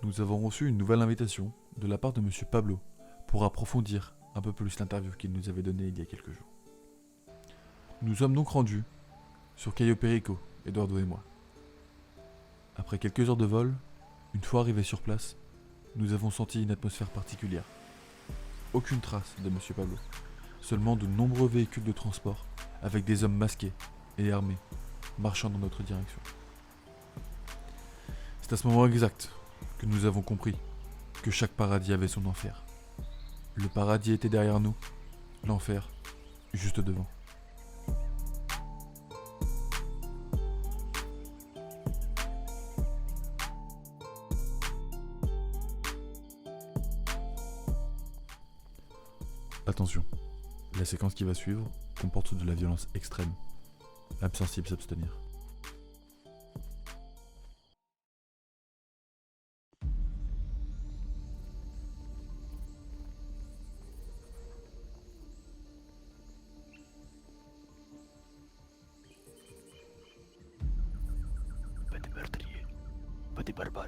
nous avons reçu une nouvelle invitation de la part de Monsieur Pablo pour approfondir un peu plus l'interview qu'il nous avait donnée il y a quelques jours. Nous sommes donc rendus sur Cayo Perico, Eduardo et moi. Après quelques heures de vol, une fois arrivés sur place, nous avons senti une atmosphère particulière. Aucune trace de Monsieur Pablo, seulement de nombreux véhicules de transport avec des hommes masqués et armés marchant dans notre direction. C'est à ce moment exact que nous avons compris que chaque paradis avait son enfer. Le paradis était derrière nous, l'enfer juste devant. Attention, la séquence qui va suivre comporte de la violence extrême. Âme sensible s'abstenir. Pas des meurtriers, pas des barbares.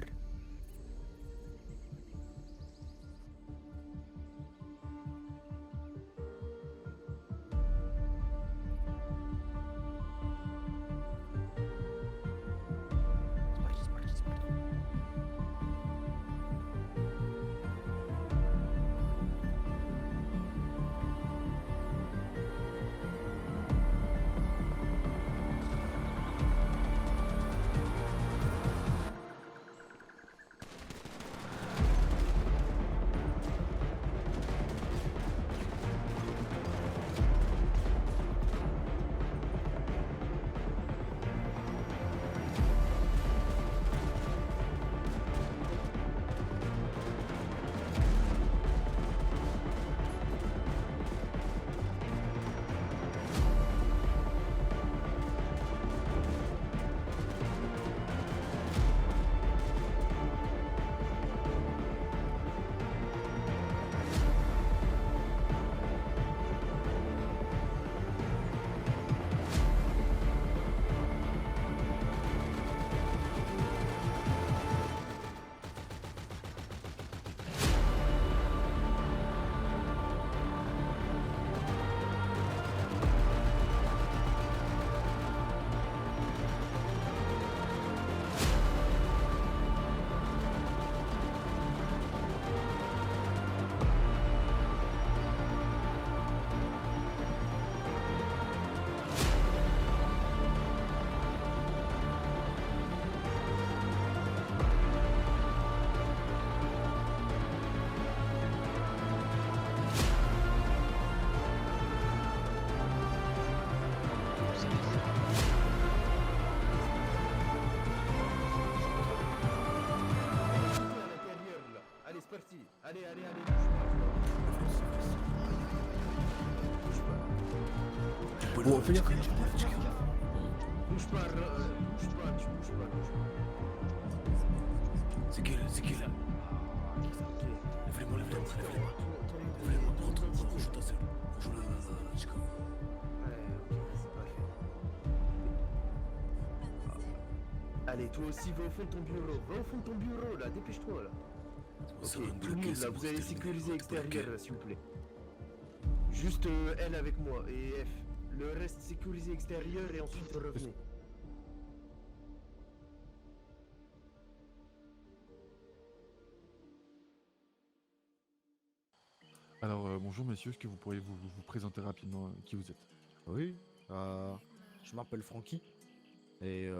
Allez, allez, allez. Bon, fais gaffe. Bouge pas, bouge pas, tu bouges pas, bouge pas. C'est qui là? Ok. Lève-les-moi, lève-les-moi. Toi, Lève-les-moi, rentre, joue ta sœur. Joue le Chico. Ouais, ok, c'est pas fait. Allez, toi aussi, va au fond de ton bureau. Va au fond de ton bureau, là, dépêche-toi, là. Ok, tout le monde, là, vous allez sécuriser extérieur, là, s'il vous plaît. Juste elle avec moi et F. Le reste sécurisé extérieur et ensuite revenez. Alors bonjour messieurs, est-ce que vous pourriez vous présenter rapidement qui vous êtes? Oui, je m'appelle Francky et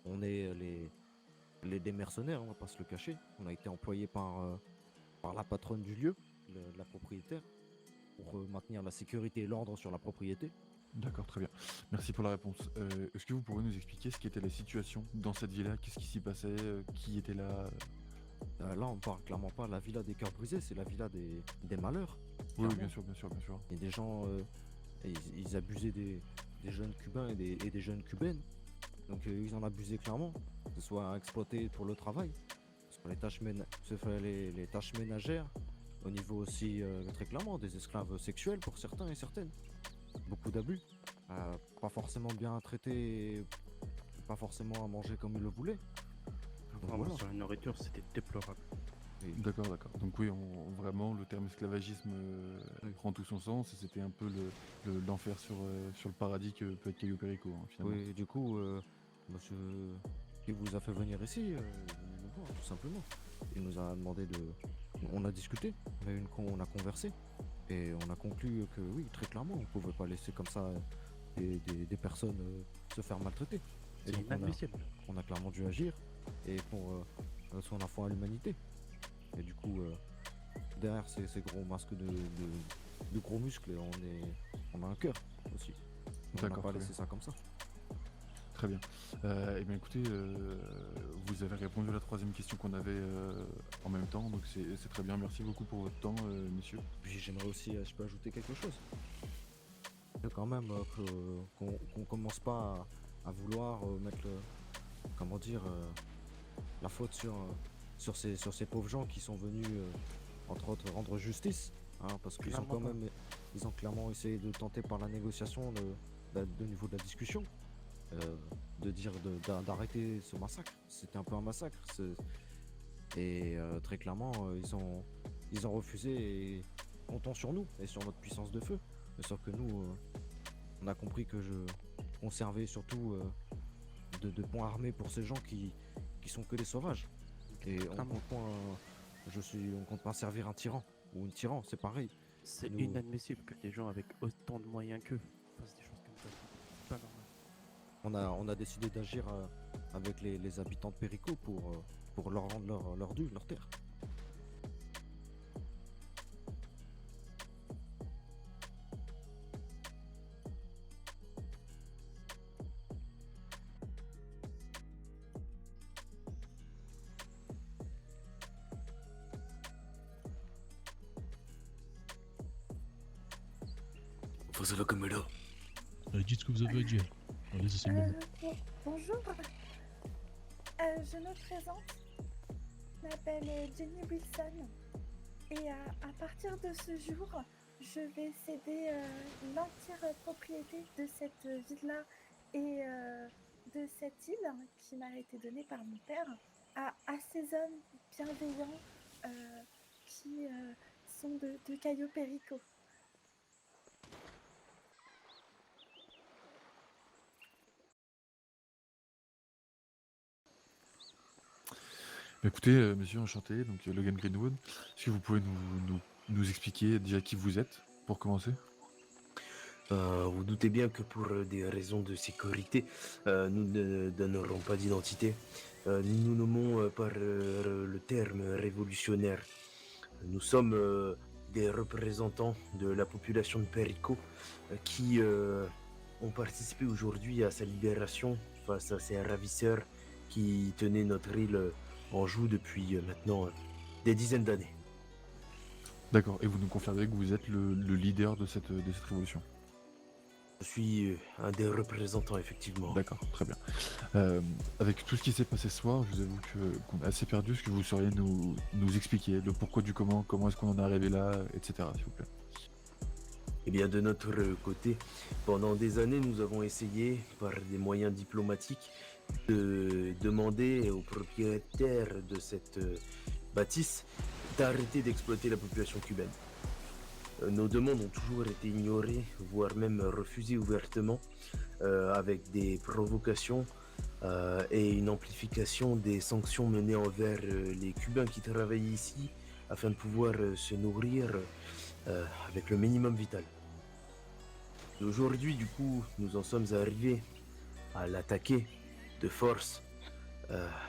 on est des mercenaires, on va pas se le cacher. On a été employés par la patronne du lieu, la propriétaire, pour maintenir la sécurité et l'ordre sur la propriété. D'accord, très bien. Merci pour la réponse. Est-ce que vous pourriez nous expliquer ce qu'était la situation dans cette villa? Qu'est-ce qui s'y passait? Qui était là? Là, on parle clairement pas de la villa des cœurs brisés, c'est la villa des malheurs. Oui, clairement. bien sûr, bien sûr, bien sûr. Il y a des gens, ils abusaient des jeunes cubains et des jeunes cubaines. Donc ils en abusaient clairement, que ce soit exploité pour le travail, sur les tâches, les tâches ménagères, au niveau aussi très clairement des esclaves sexuels pour certains et certaines. Beaucoup d'abus, pas forcément bien traités, pas forcément à manger comme ils le voulaient. Vraiment, voilà. sur la nourriture, c'était déplorable. D'accord, d'accord. Donc oui, vraiment, le terme esclavagisme Oui. prend tout son sens et c'était un peu l'enfer sur le paradis que peut être Cayo Perico, hein, finalement. Oui, du coup, monsieur qui vous a fait venir ici, il est venu nous voir, tout simplement. Il nous a demandé de. On a discuté, on a conversé, et on a conclu que oui, très clairement, on ne pouvait pas laisser comme ça des personnes se faire maltraiter. Et C'est donc inadmissible. on a clairement dû agir, et pour son enfant à l'humanité. Et du coup, derrière ces gros masques de gros muscles, on a un cœur aussi. On n'a D'accord, pas très laissé ça comme ça. Très bien. Eh bien écoutez, vous avez répondu à la troisième question qu'on avait en même temps, donc c'est très bien. Merci beaucoup pour votre temps, messieurs. Puis j'aimerais aussi, je peux ajouter quelque chose. Quand même qu'on commence pas à vouloir mettre comment dire, la faute sur ces pauvres gens qui sont venus, entre autres, rendre justice, hein, parce qu'ils ont Clairement quand même, ils ont clairement essayé de tenter par la négociation de niveau de la discussion, de dire d'arrêter ce massacre. C'était un peu un massacre. Et très clairement, ils ont refusé et comptant sur nous et sur notre puissance de feu. Mais sauf que nous, on a compris qu'on servait surtout de point armé pour ces gens qui sont que des sauvages. Et on Clairement. compte pas, on compte pas servir un tyran ou une tyran, c'est pareil. C'est Nous- inadmissible que des gens avec autant de moyens qu'eux fassent des choses comme ça. C'est pas normal. On a décidé d'agir avec les habitants de Perico pour leur rendre leur dû, leur terre. Face à la caméra. Allez, dites ce que vous avez à dire. Allez, c'est le moment. Bonjour, je me présente. Je m'appelle Jenny Wilson. Et à partir de ce jour, je vais céder l'entière propriété de cette villa et de cette île qui m'a été donnée par mon père à ces hommes bienveillants qui sont de Cayo Perico. Écoutez, monsieur, enchanté, donc Logan Greenwood, est-ce que vous pouvez nous expliquer déjà qui vous êtes, pour commencer? Vous doutez bien que pour des raisons de sécurité, nous ne donnerons pas d'identité. Nous nous nommons par le terme révolutionnaire. Nous sommes des représentants de la population de Perico qui ont participé aujourd'hui à sa libération face à ces ravisseurs qui tenaient notre île en joue depuis maintenant des dizaines d'années. D'accord, et vous nous confirmez que vous êtes le leader de cette révolution? Je suis un des représentants, effectivement. D'accord, très bien. Avec tout ce qui s'est passé ce soir, je vous avoue qu'on est assez perdu. Est-ce que vous sauriez nous expliquer le pourquoi du comment est-ce qu'on en est arrivé là, etc., s'il vous plaît? Eh bien, de notre côté, pendant des années, nous avons essayé, par des moyens diplomatiques, de demander aux propriétaires de cette bâtisse d'arrêter d'exploiter la population cubaine. Nos demandes ont toujours été ignorées, voire même refusées ouvertement, avec des provocations et une amplification des sanctions menées envers les Cubains qui travaillent ici afin de pouvoir se nourrir avec le minimum vital. Aujourd'hui, du coup, nous en sommes arrivés à l'attaquer de force.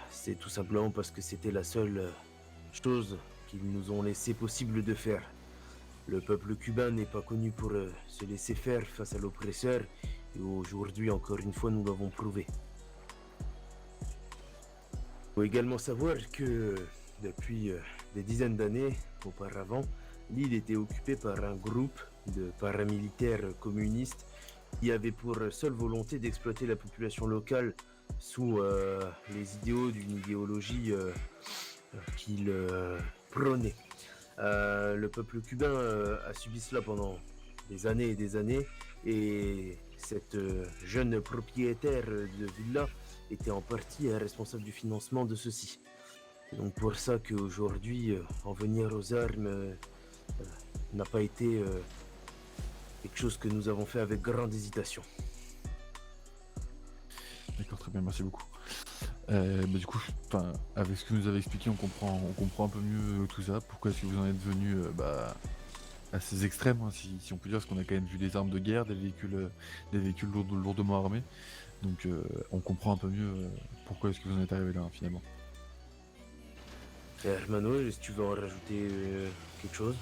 C'est tout simplement parce que c'était la seule chose qu'ils nous ont laissé possible de faire. Le peuple cubain n'est pas connu pour se laisser faire face à l'oppresseur, et aujourd'hui, encore une fois, nous l'avons prouvé. Il faut également savoir que depuis des dizaines d'années auparavant, l'île était occupée par un groupe de paramilitaires communistes qui avaient pour seule volonté d'exploiter la population locale sous les idéaux d'une idéologie qu'ils prônaient. Le peuple cubain a subi cela pendant des années et des années, et cette jeune propriétaire de villa était en partie responsable du financement de ceci. C'est donc pour ça qu'aujourd'hui, en venir aux armes n'a pas été quelque chose que nous avons fait avec grande hésitation. D'accord, très bien, merci beaucoup. Du coup, avec ce que vous nous avez expliqué, on comprend un peu mieux tout ça. Pourquoi est-ce que vous en êtes venu à ces extrêmes, hein, si on peut dire, parce qu'on a quand même vu des armes de guerre, des véhicules lourdement armés. Donc on comprend un peu mieux pourquoi est-ce que vous en êtes arrivé là, hein, finalement. Hermano, est-ce que tu veux en rajouter quelque chose?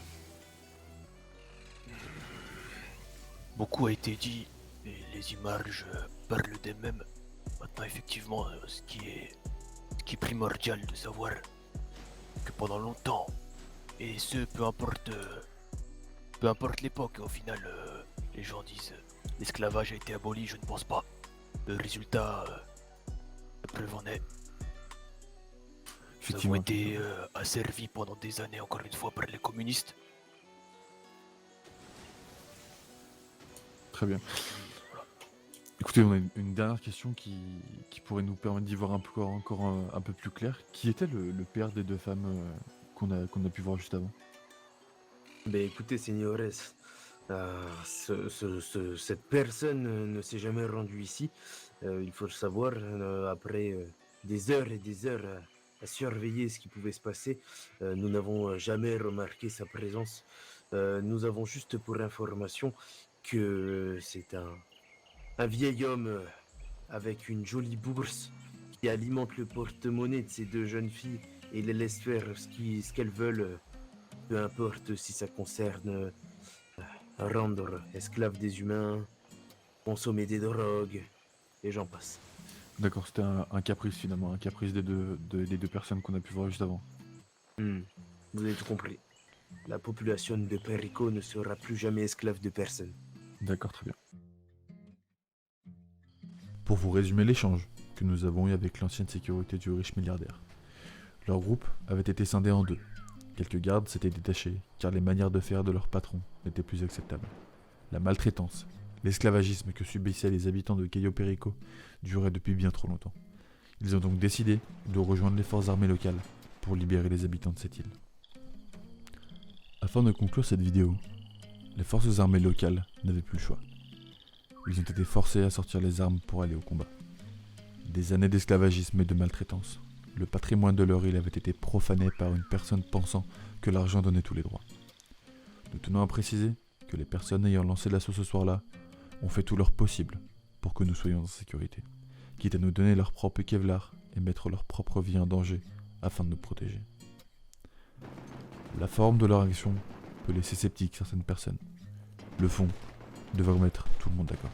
Beaucoup a été dit et les images parlent d'elles-mêmes. Maintenant, effectivement, ce qui est primordial de savoir que pendant longtemps, et ce peu importe l'époque, au final, les gens disent l'esclavage a été aboli. Je ne pense pas. Le résultat, la preuve en est. Nous avons été asservis pendant des années, encore une fois, par les communistes. Très bien. Écoutez, on a une dernière question qui pourrait nous permettre d'y voir encore un peu plus clair. Qui était le père des deux femmes qu'on a pu voir juste avant? Ben écoutez, señores, cette personne ne s'est jamais rendue ici. Il faut le savoir, après des heures et des heures à surveiller ce qui pouvait se passer, nous n'avons jamais remarqué sa présence. Nous avons juste pour information que c'est un vieil homme avec une jolie bourse qui alimente le porte-monnaie de ces deux jeunes filles et les laisse faire ce qu'elles veulent, peu importe si ça concerne rendre esclaves des humains, consommer des drogues, et j'en passe. D'accord, c'était un caprice finalement, un caprice des deux personnes qu'on a pu voir juste avant. Vous avez tout compris. La population de Perico ne sera plus jamais esclave de personne. D'accord, très bien. Pour vous résumer l'échange que nous avons eu avec l'ancienne sécurité du riche milliardaire. Leur groupe avait été scindé en deux. Quelques gardes s'étaient détachés car les manières de faire de leur patron n'étaient plus acceptables. La maltraitance, l'esclavagisme que subissaient les habitants de Cayo Perico durait depuis bien trop longtemps. Ils ont donc décidé de rejoindre les forces armées locales pour libérer les habitants de cette île. Afin de conclure cette vidéo, les forces armées locales n'avaient plus le choix. Ils ont été forcés à sortir les armes pour aller au combat. Des années d'esclavagisme et de maltraitance, le patrimoine de leur île avait été profané par une personne pensant que l'argent donnait tous les droits. Nous tenons à préciser que les personnes ayant lancé l'assaut ce soir-là ont fait tout leur possible pour que nous soyons en sécurité, quitte à nous donner leur propre Kevlar et mettre leur propre vie en danger afin de nous protéger. La forme de leur action peut laisser sceptique certaines personnes. Le fond devrait mettre tout le monde d'accord.